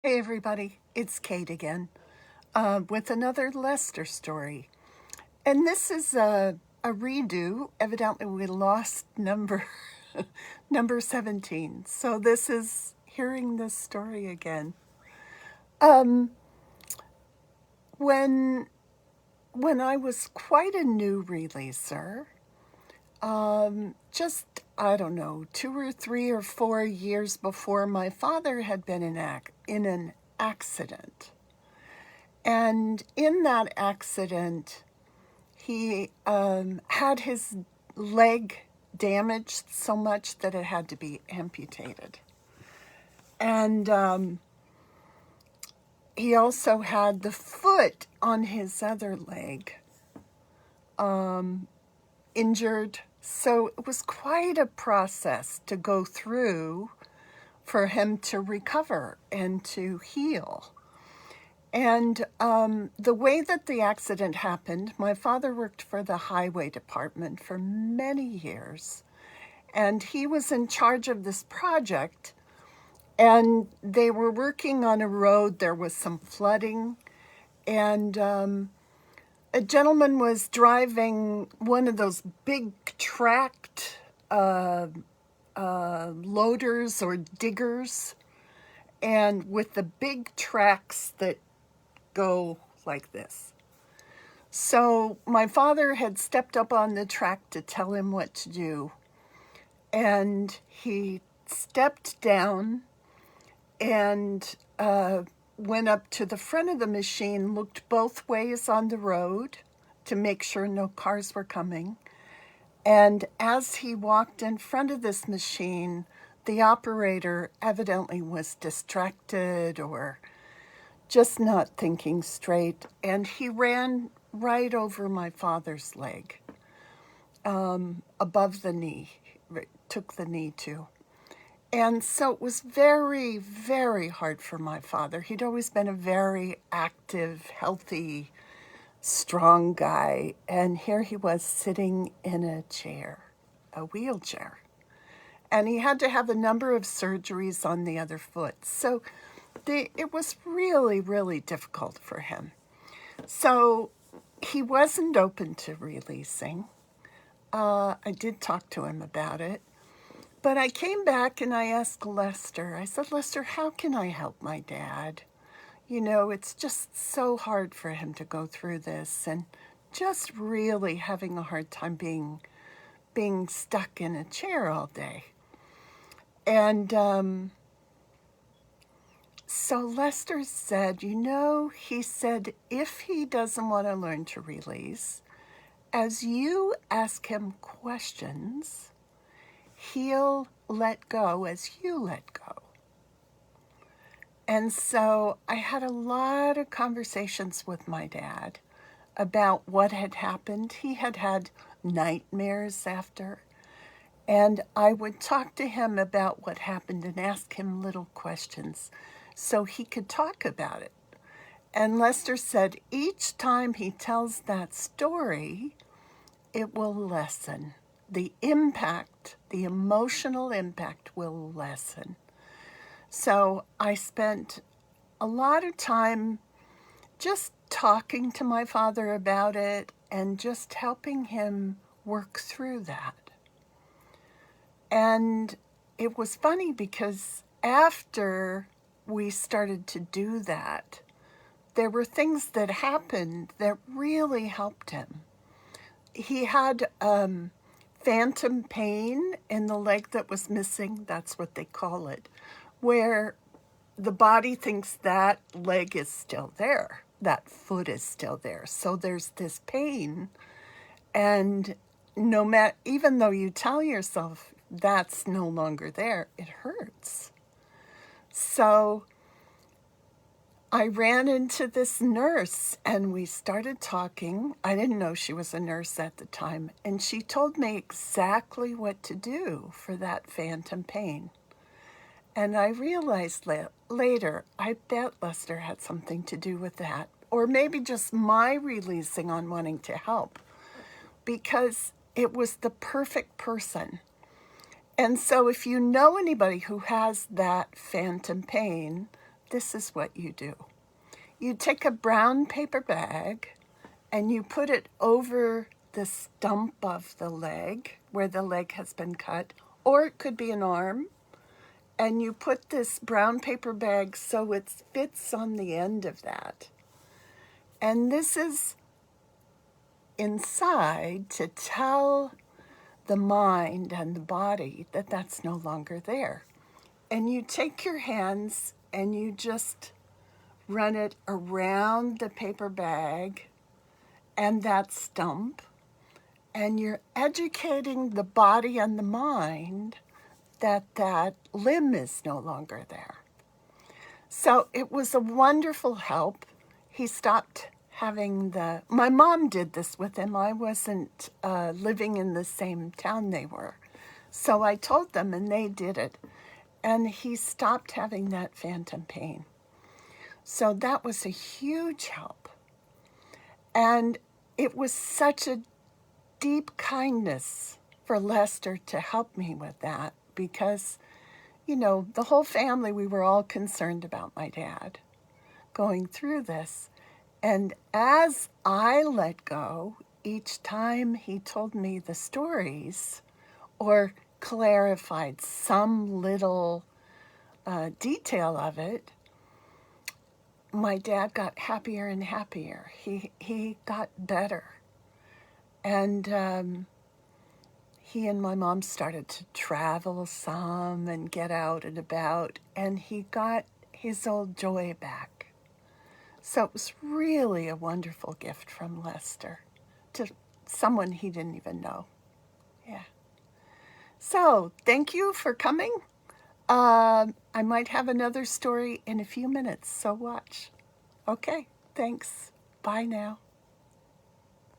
Hey everybody, it's Kate again with another Lester story. And this is a redo. Evidently, we lost number number 17. So this is hearing this story again. Um, when when I was quite a new releaser, just I don't know, 2 or 3 or 4 years before, my father had been in an accident. And in that accident, he had his leg damaged so much that it had to be amputated. And he also had the foot on his other leg injured. So it was quite a process to go through for him to recover and to heal. And the way that the accident happened, my father worked for the highway department for many years, and he was in charge of this project. And they were working on a road. There was some flooding, and a gentleman was driving one of those big tracked loaders or diggers, and with the big tracks that go like this. So my father had stepped up on the track to tell him what to do. And he stepped down and went up to the front of the machine, looked both ways on the road to make sure no cars were coming. And as he walked in front of this machine, the operator evidently was distracted or just not thinking straight, and he ran right over my father's leg, above the knee, took the knee too. And so it was very, very hard for my father. He'd always been a very active, healthy, strong guy, and here he was sitting in a chair, a wheelchair. And he had to have a number of surgeries on the other foot. So it was really, really difficult for him. So he wasn't open to releasing. I did talk to him about it. But I came back and I asked Lester, I said, Lester, how can I help my dad? You know, it's just so hard for him to go through this and just really having a hard time being stuck in a chair all day. And so Lester said, he said, if he doesn't want to learn to release, as you ask him questions, he'll let go as you let go. And so I had a lot of conversations with my dad about what had happened. He had had nightmares after. And I would talk to him about what happened and ask him little questions so he could talk about it. And Lester said each time he tells that story, it will lessen. The impact, the emotional impact will lessen. So I spent a lot of time just talking to my father about it and just helping him work through that. And it was funny because after we started to do that, there were things that happened that really helped him. He had phantom pain in the leg that was missing, that's what they call it, where the body thinks that leg is still there, that foot is still there. So there's this pain, and no matter, even though you tell yourself that's no longer there, it hurts. So I ran into this nurse and we started talking. I didn't know she was a nurse at the time, and she told me exactly what to do for that phantom pain. And I realized later, I bet Lester had something to do with that, or maybe just my releasing on wanting to help, because it was the perfect person. And so if you know anybody who has that phantom pain, this is what you do. You take a brown paper bag and you put it over the stump of the leg where the leg has been cut, or it could be an arm, and you put this brown paper bag so it fits on the end of that. And this is inside to tell the mind and the body that that's no longer there. And you take your hands and you just run it around the paper bag and that stump, and you're educating the body and the mind that that limb is no longer there. So it was a wonderful help. He stopped having my mom did this with him. I wasn't living in the same town they were. So I told them and they did it. And he stopped having that phantom pain. So that was a huge help. And it was such a deep kindness for Lester to help me with that because, you know, the whole family, we were all concerned about my dad going through this. And as I let go, each time he told me the stories or clarified some little detail of it, my dad got happier and happier. He got better. And he and my mom started to travel some and get out and about, and he got his old joy back. So it was really a wonderful gift from Lester to someone he didn't even know. Yeah. So thank you for coming. I might have another story in a few minutes, so watch. Okay, thanks. Bye now.